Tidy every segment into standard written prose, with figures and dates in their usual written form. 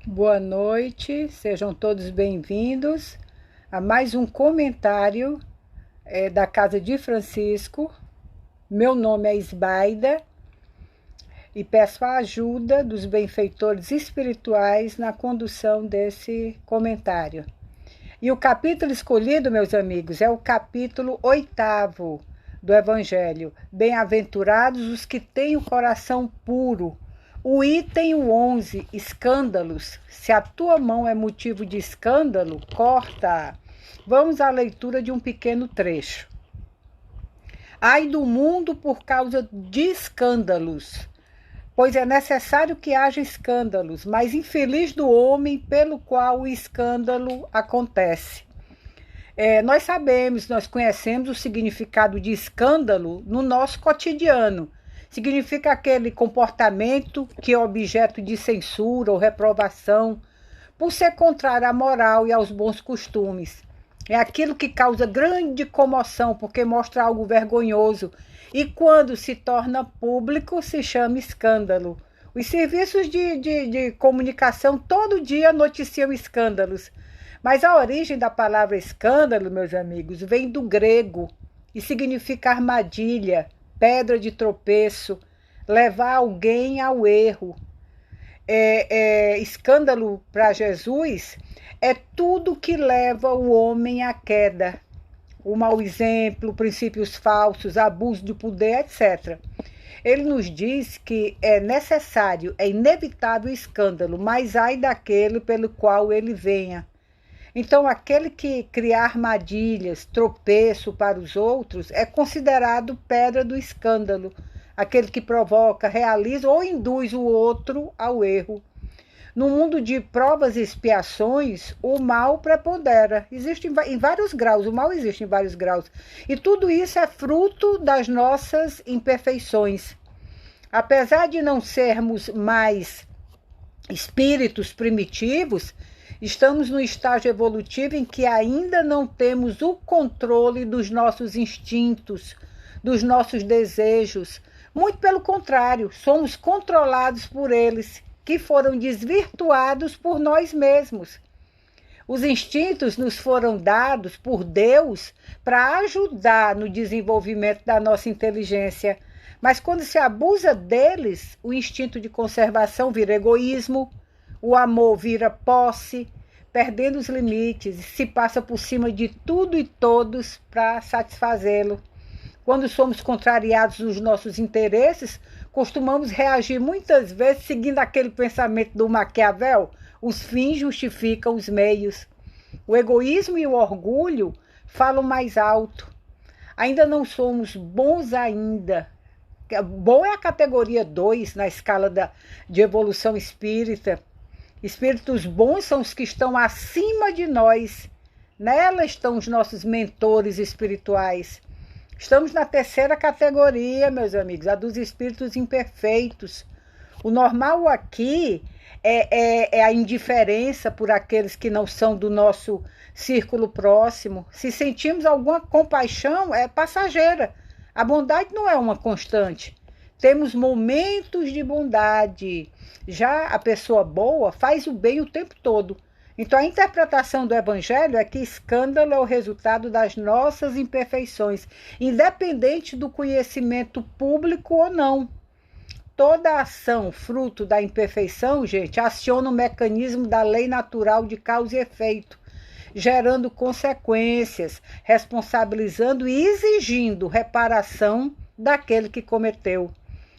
Boa noite, sejam todos bem-vindos a mais um comentário da Casa de Francisco. Meu nome é Isbaida e peço a ajuda dos benfeitores espirituais na condução desse comentário. E o capítulo escolhido, meus amigos, é o capítulo 8º do Evangelho. Bem-aventurados os que têm o coração puro. O item 11, escândalos. Se a tua mão é motivo de escândalo, corta-a. Vamos à leitura de um pequeno trecho. Ai do mundo por causa de escândalos, pois é necessário que haja escândalos, mas infeliz do homem pelo qual o escândalo acontece. Nós sabemos, nós conhecemos o significado de escândalo no nosso cotidiano. Significa aquele comportamento que é objeto de censura ou reprovação, por ser contrário à moral e aos bons costumes. É aquilo que causa grande comoção, porque mostra algo vergonhoso. E quando se torna público, se chama escândalo. Os serviços de comunicação todo dia noticiam escândalos. Mas a origem da palavra escândalo, meus amigos, vem do grego e significa armadilha, pedra de tropeço, levar alguém ao erro. Escândalo para Jesus é tudo que leva o homem à queda. O mau exemplo, princípios falsos, abuso de poder, etc. Ele nos diz que é necessário, é inevitável o escândalo, mas ai daquele pelo qual ele venha. Então, aquele que cria armadilhas, tropeço para os outros, é considerado pedra do escândalo. Aquele que provoca, realiza ou induz o outro ao erro. No mundo de provas e expiações, o mal prepondera. Existe em vários graus, o mal existe em vários graus. E tudo isso é fruto das nossas imperfeições. Apesar de não sermos mais espíritos primitivos, estamos no estágio evolutivo em que ainda não temos o controle dos nossos instintos, dos nossos desejos. Muito pelo contrário, somos controlados por eles, que foram desvirtuados por nós mesmos. Os instintos nos foram dados por Deus para ajudar no desenvolvimento da nossa inteligência. Mas quando se abusa deles, o instinto de conservação vira egoísmo, o amor vira posse, perdendo os limites, se passa por cima de tudo e todos para satisfazê-lo. Quando somos contrariados nos nossos interesses, costumamos reagir muitas vezes seguindo aquele pensamento do Maquiavel: os fins justificam os meios. O egoísmo e o orgulho falam mais alto. Ainda não somos bons ainda. Bom é a categoria 2 na escala de evolução espírita. Espíritos bons são os que estão acima de nós. Nela estão os nossos mentores espirituais. Estamos na terceira categoria, meus amigos, a dos espíritos imperfeitos. O normal aqui é a indiferença por aqueles que não são do nosso círculo próximo. Se sentimos alguma compaixão, é passageira. A bondade não é uma constante. Temos momentos de bondade. Já a pessoa boa faz o bem o tempo todo. Então, a interpretação do Evangelho é que escândalo é o resultado das nossas imperfeições, independente do conhecimento público ou não. Toda ação fruto da imperfeição, gente, aciona o mecanismo da lei natural de causa e efeito, gerando consequências, responsabilizando e exigindo reparação daquele que cometeu.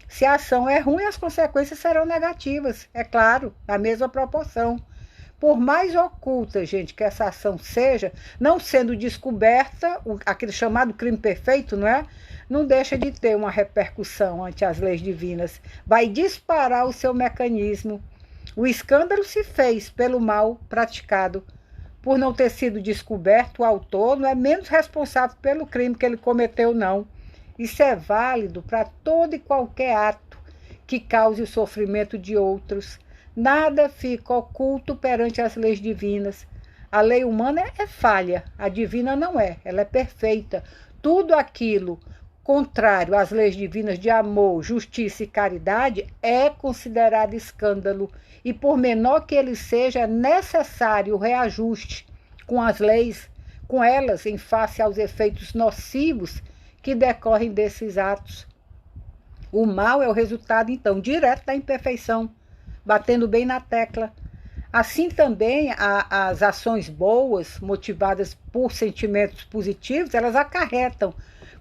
Se a ação é ruim, as consequências serão negativas, é claro, na mesma proporção. Por mais oculta, gente, que essa ação seja, não sendo descoberta, aquele chamado crime perfeito, não é? Não deixa de ter uma repercussão ante as leis divinas. Vai disparar o seu mecanismo. O escândalo se fez pelo mal praticado. Por não ter sido descoberto, o autor não é menos responsável pelo crime que ele cometeu, não. Isso é válido para todo e qualquer ato que cause o sofrimento de outros. Nada fica oculto perante as leis divinas. A lei humana é falha, a divina não é, ela é perfeita. Tudo aquilo contrário às leis divinas de amor, justiça e caridade, é considerado escândalo. E por menor que ele seja, é necessário o reajuste com as leis, com elas, em face aos efeitos nocivos que decorrem desses atos. O mal é o resultado, então, direto da imperfeição, batendo bem na tecla. Assim também, as ações boas, motivadas por sentimentos positivos, elas acarretam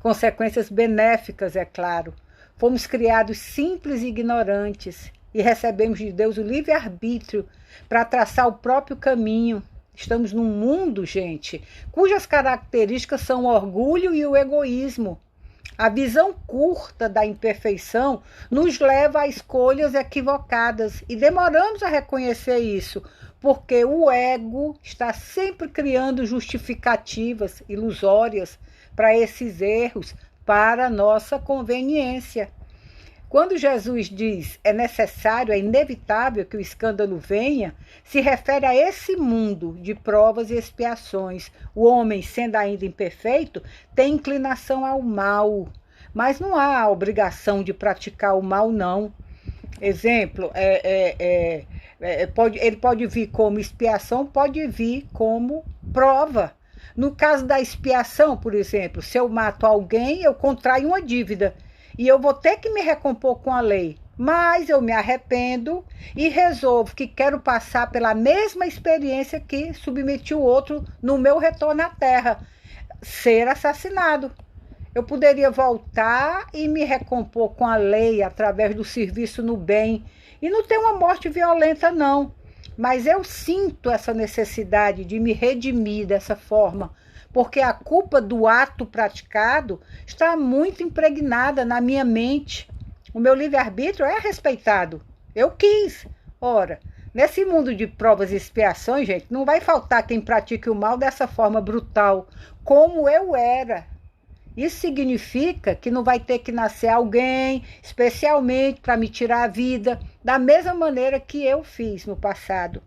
consequências benéficas, é claro. Fomos criados simples e ignorantes e recebemos de Deus o livre-arbítrio para traçar o próprio caminho. Estamos num mundo, gente, cujas características são o orgulho e o egoísmo. A visão curta da imperfeição nos leva a escolhas equivocadas e demoramos a reconhecer isso, porque o ego está sempre criando justificativas ilusórias para esses erros, para a nossa conveniência. Quando Jesus diz é necessário, é inevitável que o escândalo venha, se refere a esse mundo de provas e expiações. O homem, sendo ainda imperfeito, tem inclinação ao mal, mas não há a obrigação de praticar o mal, não. Exemplo, ele pode vir como expiação, pode vir como prova. No caso da expiação, por exemplo, se eu mato alguém, eu contraio uma dívida. E eu vou ter que me recompor com a lei. Mas eu me arrependo e resolvo que quero passar pela mesma experiência que submeti o outro no meu retorno à terra. Ser assassinado. Eu poderia voltar e me recompor com a lei através do serviço no bem. E não ter uma morte violenta, não. Mas eu sinto essa necessidade de me redimir dessa forma, porque a culpa do ato praticado está muito impregnada na minha mente. O meu livre-arbítrio é respeitado. Eu quis. Ora, nesse mundo de provas e expiações, gente, não vai faltar quem pratique o mal dessa forma brutal, como eu era. Isso significa que não vai ter que nascer alguém, especialmente para me tirar a vida, da mesma maneira que eu fiz no passado.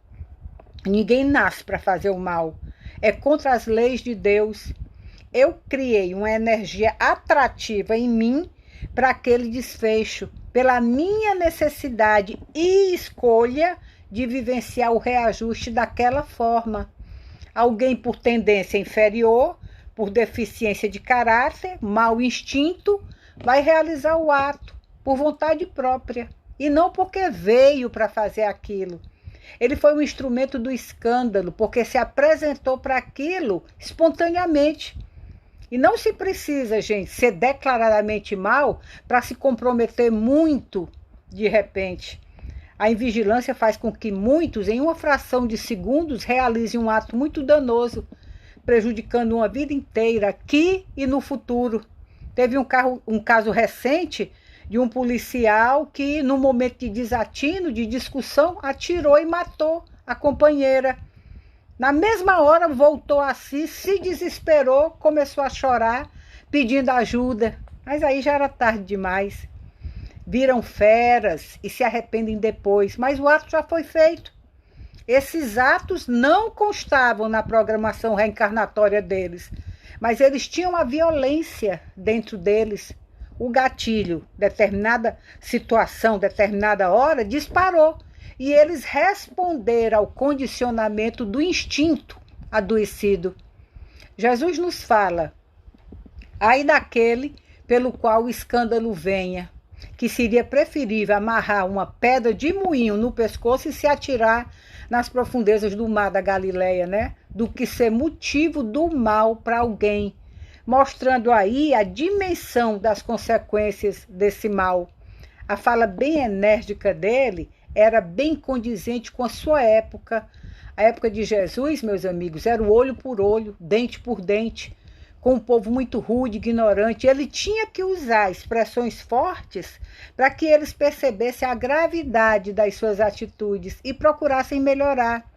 Ninguém nasce para fazer o mal. É contra as leis de Deus. Eu criei uma energia atrativa em mim para aquele desfecho, pela minha necessidade e escolha de vivenciar o reajuste daquela forma. Alguém por tendência inferior, por deficiência de caráter, mau instinto, vai realizar o ato por vontade própria e não porque veio para fazer aquilo. Ele foi um instrumento do escândalo, porque se apresentou para aquilo espontaneamente. E não se precisa, gente, ser declaradamente mal para se comprometer muito de repente. A invigilância faz com que muitos, em uma fração de segundos, realizem um ato muito danoso, prejudicando uma vida inteira, aqui e no futuro. Teve um caso recente de um policial que, num momento de desatino, de discussão, atirou e matou a companheira. Na mesma hora, voltou a si, se desesperou, começou a chorar, pedindo ajuda. Mas aí já era tarde demais. Viram feras e se arrependem depois, mas o ato já foi feito. Esses atos não constavam na programação reencarnatória deles, mas eles tinham a violência dentro deles. O gatilho, determinada situação, determinada hora, disparou. E eles responderam ao condicionamento do instinto adoecido. Jesus nos fala, ai daquele pelo qual o escândalo venha, que seria preferível amarrar uma pedra de moinho no pescoço e se atirar nas profundezas do mar da Galileia, né? Do que ser motivo do mal para alguém, mostrando aí a dimensão das consequências desse mal. A fala bem enérgica dele era bem condizente com a sua época. A época de Jesus, meus amigos, era o olho por olho, dente por dente, com um povo muito rude, ignorante. Ele tinha que usar expressões fortes para que eles percebessem a gravidade das suas atitudes e procurassem melhorar.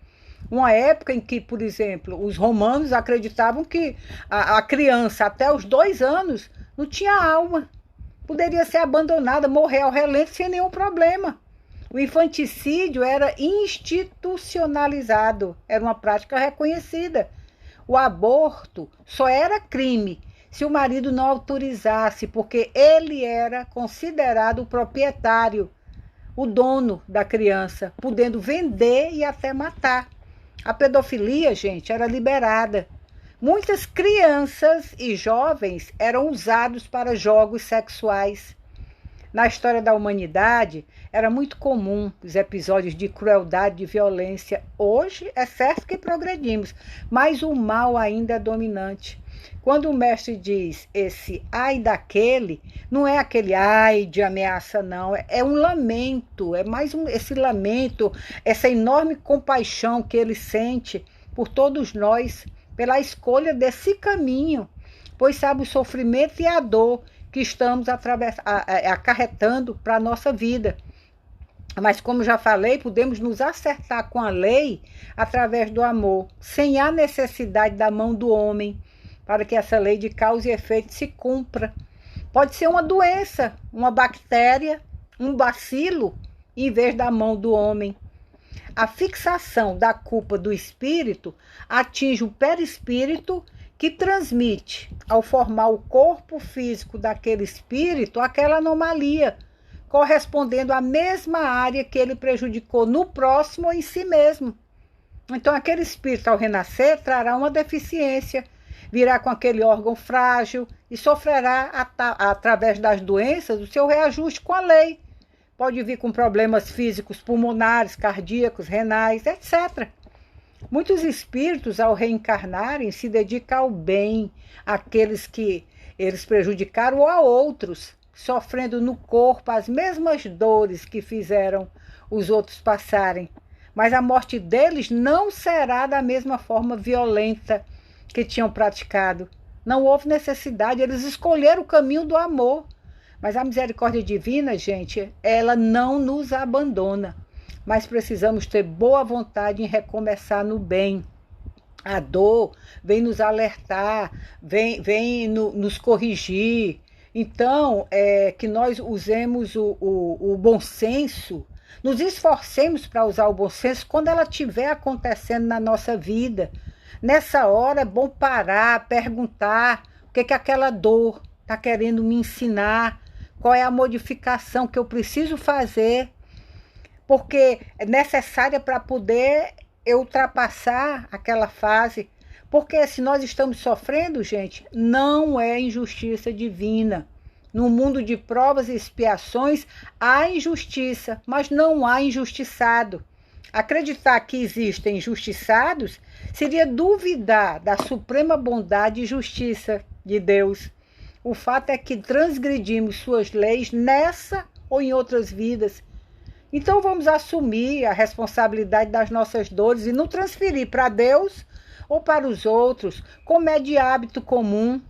Uma época em que, por exemplo, os romanos acreditavam que a criança até os 2 anos não tinha alma. Poderia ser abandonada, morrer ao relento sem nenhum problema. O infanticídio era institucionalizado, era uma prática reconhecida. O aborto só era crime se o marido não autorizasse, porque ele era considerado o proprietário, o dono da criança, podendo vender e até matar. A pedofilia, gente, era liberada. Muitas crianças e jovens eram usados para jogos sexuais. Na história da humanidade, era muito comum os episódios de crueldade e violência. Hoje é certo que progredimos, mas o mal ainda é dominante. Quando o mestre diz esse ai daquele, não é aquele ai de ameaça, não. É um lamento, é mais esse lamento, essa enorme compaixão que ele sente por todos nós, pela escolha desse caminho, pois sabe o sofrimento e a dor que estamos acarretando para a nossa vida. Mas, como já falei, podemos nos acertar com a lei através do amor, sem a necessidade da mão do homem, para que essa lei de causa e efeito se cumpra. Pode ser uma doença, uma bactéria, um bacilo, em vez da mão do homem. A fixação da culpa do espírito atinge o perispírito, que transmite, ao formar o corpo físico daquele espírito, aquela anomalia, correspondendo à mesma área que ele prejudicou no próximo ou em si mesmo. Então, aquele espírito, ao renascer, trará uma deficiência, virá com aquele órgão frágil e sofrerá, através das doenças, o seu reajuste com a lei. Pode vir com problemas físicos, pulmonares, cardíacos, renais, etc. Muitos espíritos, ao reencarnarem, se dedicam ao bem, àqueles que eles prejudicaram ou a outros, sofrendo no corpo as mesmas dores que fizeram os outros passarem. Mas a morte deles não será da mesma forma violenta que tinham praticado. Não houve necessidade, eles escolheram o caminho do amor. Mas a misericórdia divina, gente, ela não nos abandona. Mas precisamos ter boa vontade em recomeçar no bem. A dor vem nos alertar, vem nos corrigir. Então, que nós usemos o bom senso, nos esforcemos para usar o bom senso quando ela estiver acontecendo na nossa vida. Nessa hora é bom parar, perguntar o que aquela dor está querendo me ensinar, qual é a modificação que eu preciso fazer, porque é necessária para poder eu ultrapassar aquela fase. Porque se nós estamos sofrendo, gente, não é injustiça divina. No mundo de provas e expiações, há injustiça, mas não há injustiçado. Acreditar que existem injustiçados seria duvidar da suprema bondade e justiça de Deus. O fato é que transgredimos suas leis nessa ou em outras vidas. Então vamos assumir a responsabilidade das nossas dores e não transferir para Deus ou para os outros, como é de hábito comum.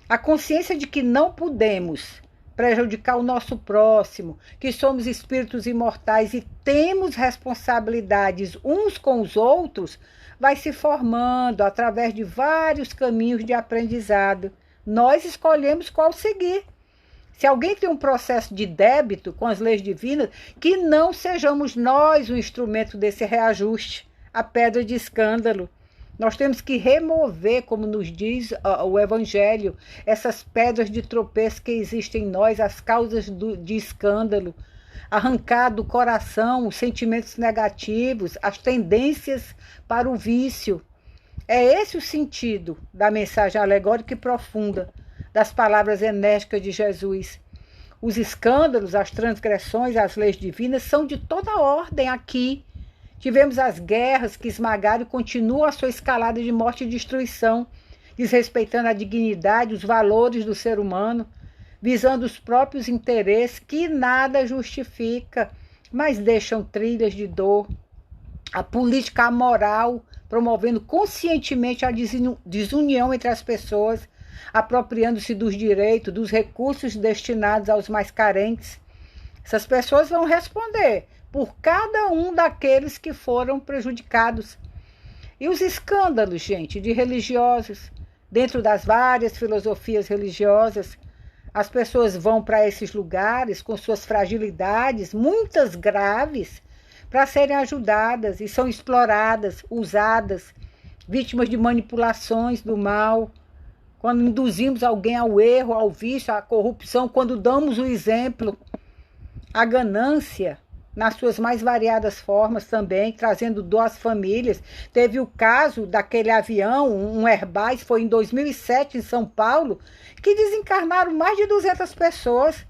A consciência de que não podemos prejudicar o nosso próximo, que somos espíritos imortais e temos responsabilidades uns com os outros, vai se formando através de vários caminhos de aprendizado. Nós escolhemos qual seguir. Se alguém tem um processo de débito com as leis divinas, que não sejamos nós o instrumento desse reajuste, a pedra de escândalo. Nós temos que remover, como nos diz o Evangelho, essas pedras de tropeço que existem em nós, as causas de escândalo, arrancar do coração os sentimentos negativos, as tendências para o vício. É esse o sentido da mensagem alegórica e profunda das palavras enérgicas de Jesus. Os escândalos, as transgressões, as leis divinas são de toda ordem aqui. Tivemos as guerras que esmagaram e continuam a sua escalada de morte e destruição, desrespeitando a dignidade, os valores do ser humano, visando os próprios interesses que nada justifica, mas deixam trilhas de dor. A política amoral, promovendo conscientemente a desunião entre as pessoas, apropriando-se dos direitos, dos recursos destinados aos mais carentes. Essas pessoas vão responder por cada um daqueles que foram prejudicados. E os escândalos, gente, de religiosos, dentro das várias filosofias religiosas, as pessoas vão para esses lugares com suas fragilidades, muitas graves, para serem ajudadas e são exploradas, usadas, vítimas de manipulações do mal, quando induzimos alguém ao erro, ao vício, à corrupção, quando damos o exemplo, a ganância, nas suas mais variadas formas também, trazendo dor às famílias. Teve o caso daquele avião, um Airbus, foi em 2007 em São Paulo, que desencarnaram mais de 200 pessoas.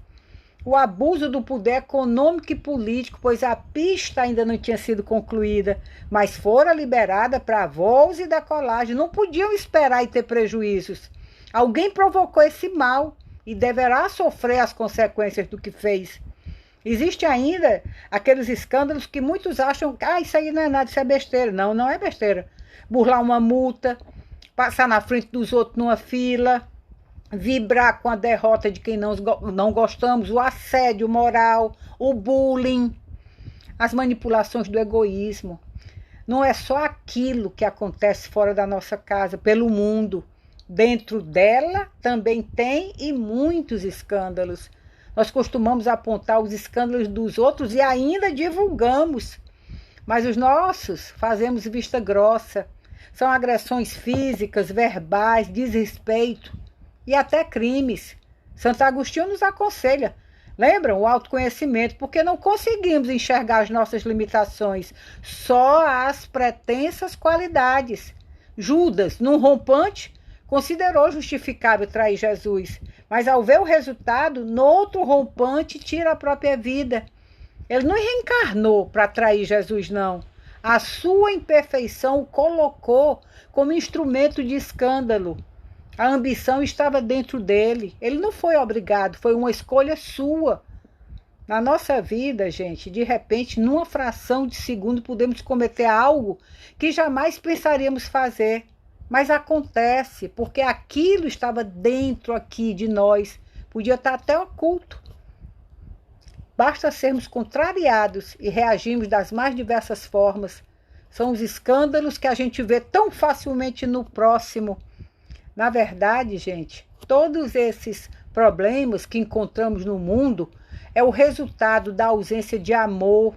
O abuso do poder econômico e político, pois a pista ainda não tinha sido concluída, mas fora liberada para voos e decolagem. Não podiam esperar e ter prejuízos. Alguém provocou esse mal e deverá sofrer as consequências do que fez. Existe ainda aqueles escândalos que muitos acham que isso aí não é nada, isso é besteira. Não, não é besteira. Burlar uma multa, passar na frente dos outros numa fila, vibrar com a derrota de quem não gostamos, o assédio moral, o bullying, as manipulações do egoísmo. Não é só aquilo que acontece fora da nossa casa, pelo mundo. Dentro dela também tem e muitos escândalos. Nós costumamos apontar os escândalos dos outros e ainda divulgamos. Mas os nossos fazemos vista grossa. São agressões físicas, verbais, desrespeito e até crimes. Santo Agostinho nos aconselha. Lembram? O autoconhecimento, porque não conseguimos enxergar as nossas limitações, só as pretensas qualidades. Judas, num rompante, considerou justificável trair Jesus, mas ao ver o resultado, no outro rompante, tira a própria vida. Ele não reencarnou para trair Jesus, não. A sua imperfeição o colocou como instrumento de escândalo. A ambição estava dentro dele. Ele não foi obrigado, foi uma escolha sua. Na nossa vida, gente, de repente, numa fração de segundo, podemos cometer algo que jamais pensaríamos fazer. Mas acontece, porque aquilo estava dentro aqui de nós. Podia estar até oculto. Basta sermos contrariados e reagirmos das mais diversas formas. São os escândalos que a gente vê tão facilmente no próximo. Na verdade, gente, todos esses problemas que encontramos no mundo é o resultado da ausência de amor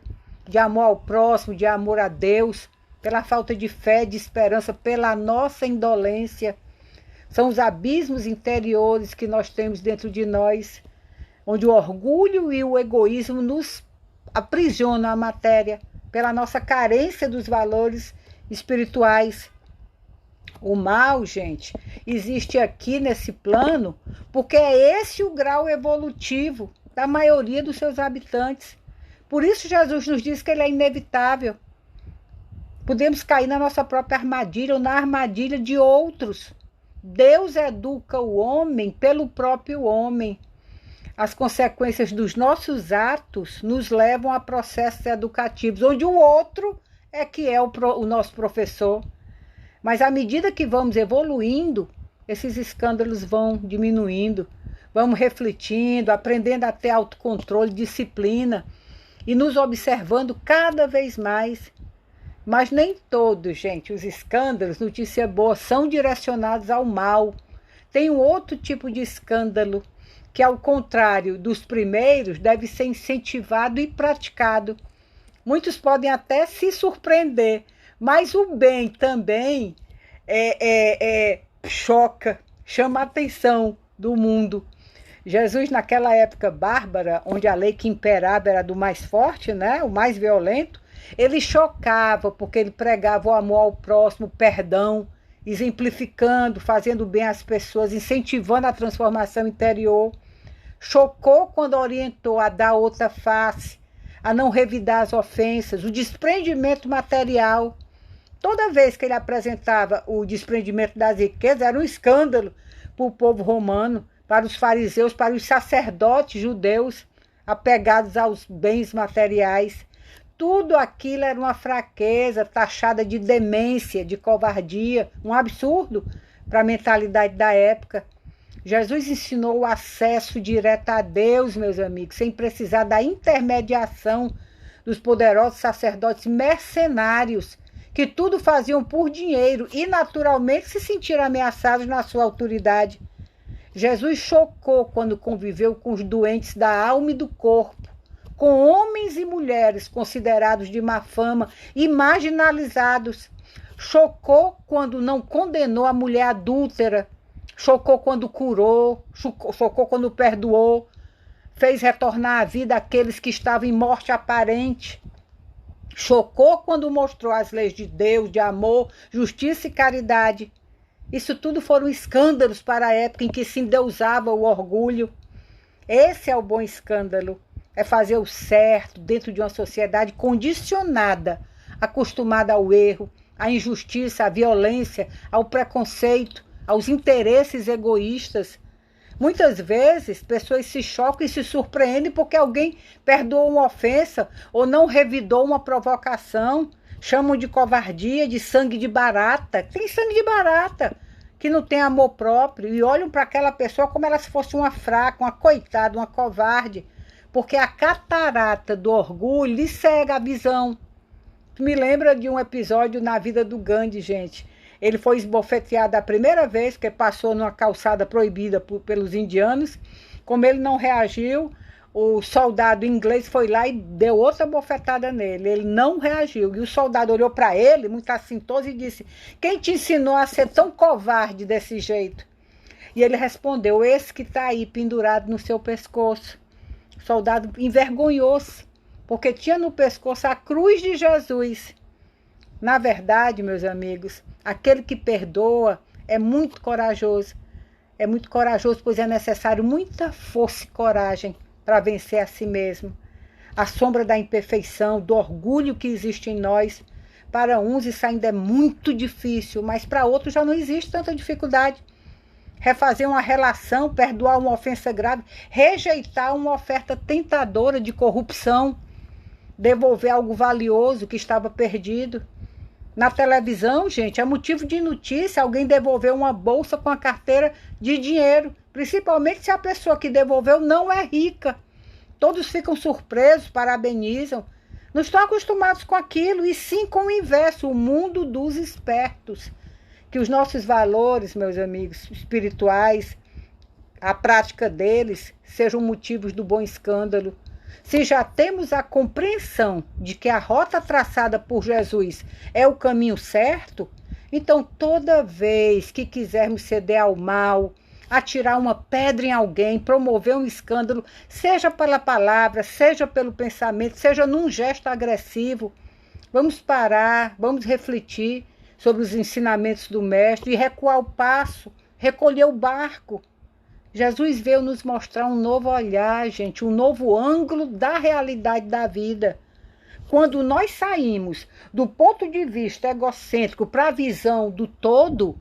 ao próximo, de amor a Deus, pela falta de fé, de esperança, pela nossa indolência. São os abismos interiores que nós temos dentro de nós, onde o orgulho e o egoísmo nos aprisionam à matéria, pela nossa carência dos valores espirituais. O mal, gente, existe aqui nesse plano porque é esse o grau evolutivo da maioria dos seus habitantes. Por isso Jesus nos diz que ele é inevitável. Podemos cair na nossa própria armadilha ou na armadilha de outros. Deus educa o homem pelo próprio homem. As consequências dos nossos atos nos levam a processos educativos, onde o outro é que é o nosso professor. Mas à medida que vamos evoluindo, esses escândalos vão diminuindo, vamos refletindo, aprendendo a ter autocontrole, disciplina e nos observando cada vez mais. Mas nem todos, gente, os escândalos, notícia boa, são direcionados ao mal. Tem um outro tipo de escândalo que, ao contrário dos primeiros, deve ser incentivado e praticado. Muitos podem até se surpreender, mas o bem também choca, chama a atenção do mundo. Jesus, naquela época bárbara, onde a lei que imperava era do mais forte, né, o mais violento, ele chocava porque ele pregava o amor ao próximo, o perdão, exemplificando, fazendo bem às pessoas, incentivando a transformação interior. Chocou quando orientou a dar outra face, a não revidar as ofensas, o desprendimento material. Toda vez que ele apresentava o desprendimento das riquezas, era um escândalo para o povo romano, para os fariseus, para os sacerdotes judeus apegados aos bens materiais. Tudo aquilo era uma fraqueza, taxada de demência, de covardia, um absurdo para a mentalidade da época. Jesus ensinou o acesso direto a Deus, meus amigos, sem precisar da intermediação dos poderosos sacerdotes mercenários, que tudo faziam por dinheiro e naturalmente se sentiram ameaçados na sua autoridade. Jesus chocou quando conviveu com os doentes da alma e do corpo, com homens e mulheres considerados de má fama e marginalizados. Chocou quando não condenou a mulher adúltera, chocou quando curou, chocou quando perdoou, fez retornar à vida aqueles que estavam em morte aparente, chocou quando mostrou as leis de Deus, de amor, justiça e caridade. Isso tudo foram escândalos para a época em que se endeusava o orgulho. Esse é o bom escândalo, é fazer o certo dentro de uma sociedade condicionada, acostumada ao erro, à injustiça, à violência, ao preconceito, aos interesses egoístas. Muitas vezes, pessoas se chocam e se surpreendem porque alguém perdoou uma ofensa ou não revidou uma provocação. Chamam de covardia, de sangue de barata. Tem sangue de barata que não tem amor próprio e olham para aquela pessoa como ela se fosse uma fraca, uma coitada, uma covarde, porque a catarata do orgulho lhe cega a visão. Me lembra de um episódio na vida do Gandhi, gente. Ele foi esbofeteado a primeira vez, porque passou numa calçada proibida pelos indianos. Como ele não reagiu, o soldado inglês foi lá e deu outra bofetada nele. Ele não reagiu. E o soldado olhou para ele, muito assintoso, e disse: quem te ensinou a ser tão covarde desse jeito? E ele respondeu: esse que está aí pendurado no seu pescoço. O soldado envergonhou-se, porque tinha no pescoço a cruz de Jesus. Na verdade, meus amigos, aquele que perdoa é muito corajoso. É muito corajoso, pois é necessário muita força e coragem para vencer a si mesmo. A sombra da imperfeição, do orgulho que existe em nós. Para uns isso ainda é muito difícil, mas para outros já não existe tanta dificuldade. Refazer uma relação, perdoar uma ofensa grave, rejeitar uma oferta tentadora de corrupção, devolver algo valioso que estava perdido. Na televisão, gente, é motivo de notícia alguém devolver uma bolsa com a carteira de dinheiro, principalmente se a pessoa que devolveu não é rica. Todos ficam surpresos, parabenizam. Não estão acostumados com aquilo, e sim com o inverso, o mundo dos espertos. Que os nossos valores, meus amigos, espirituais, a prática deles, sejam motivos do bom escândalo. Se já temos a compreensão de que a rota traçada por Jesus é o caminho certo, então toda vez que quisermos ceder ao mal, atirar uma pedra em alguém, promover um escândalo, seja pela palavra, seja pelo pensamento, seja num gesto agressivo, vamos parar, vamos refletir sobre os ensinamentos do Mestre e recuar o passo, recolher o barco. Jesus veio nos mostrar um novo olhar, gente, um novo ângulo da realidade da vida. Quando nós saímos do ponto de vista egocêntrico para a visão do todo,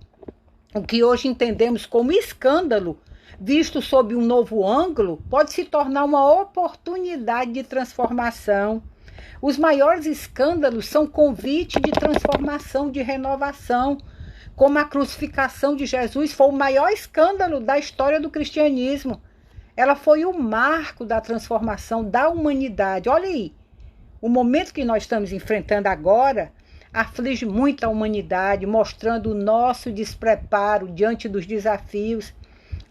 o que hoje entendemos como escândalo, visto sob um novo ângulo, pode se tornar uma oportunidade de transformação. Os maiores escândalos são convite de transformação, de renovação. Como a crucificação de Jesus foi o maior escândalo da história do cristianismo. Ela foi o marco da transformação da humanidade. Olha aí, o momento que nós estamos enfrentando agora aflige muito a humanidade, mostrando o nosso despreparo diante dos desafios,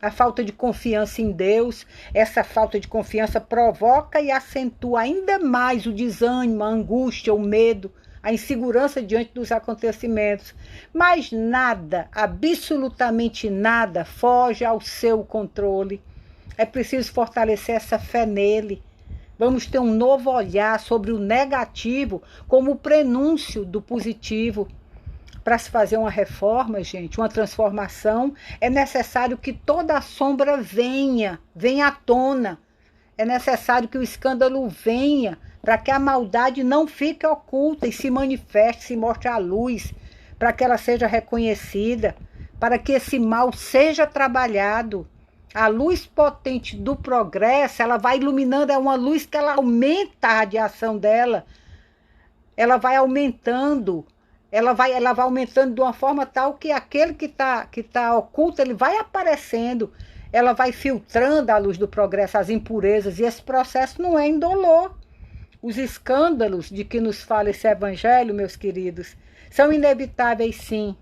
a falta de confiança em Deus. Essa falta de confiança provoca e acentua ainda mais o desânimo, a angústia, o medo, a insegurança diante dos acontecimentos. Mas nada, absolutamente nada, foge ao seu controle. É preciso fortalecer essa fé nele. Vamos ter um novo olhar sobre o negativo como prenúncio do positivo. Para se fazer uma reforma, gente, uma transformação, é necessário que toda a sombra venha à tona. É necessário que o escândalo venha, para que a maldade não fique oculta e se manifeste, se mostre à luz, para que ela seja reconhecida, para que esse mal seja trabalhado. A luz potente do progresso, ela vai iluminando, é uma luz que ela aumenta a radiação dela, ela vai aumentando, ela vai aumentando de uma forma tal que aquele que tá oculto, ele vai aparecendo, ela vai filtrando a luz do progresso, as impurezas, e esse processo não é indolor. Os escândalos de que nos fala esse evangelho, meus queridos, são inevitáveis sim,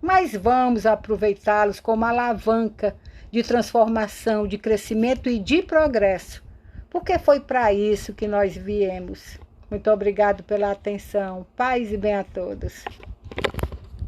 mas vamos aproveitá-los como alavanca de transformação, de crescimento e de progresso, porque foi para isso que nós viemos. Muito obrigado pela atenção. Paz e bem a todos.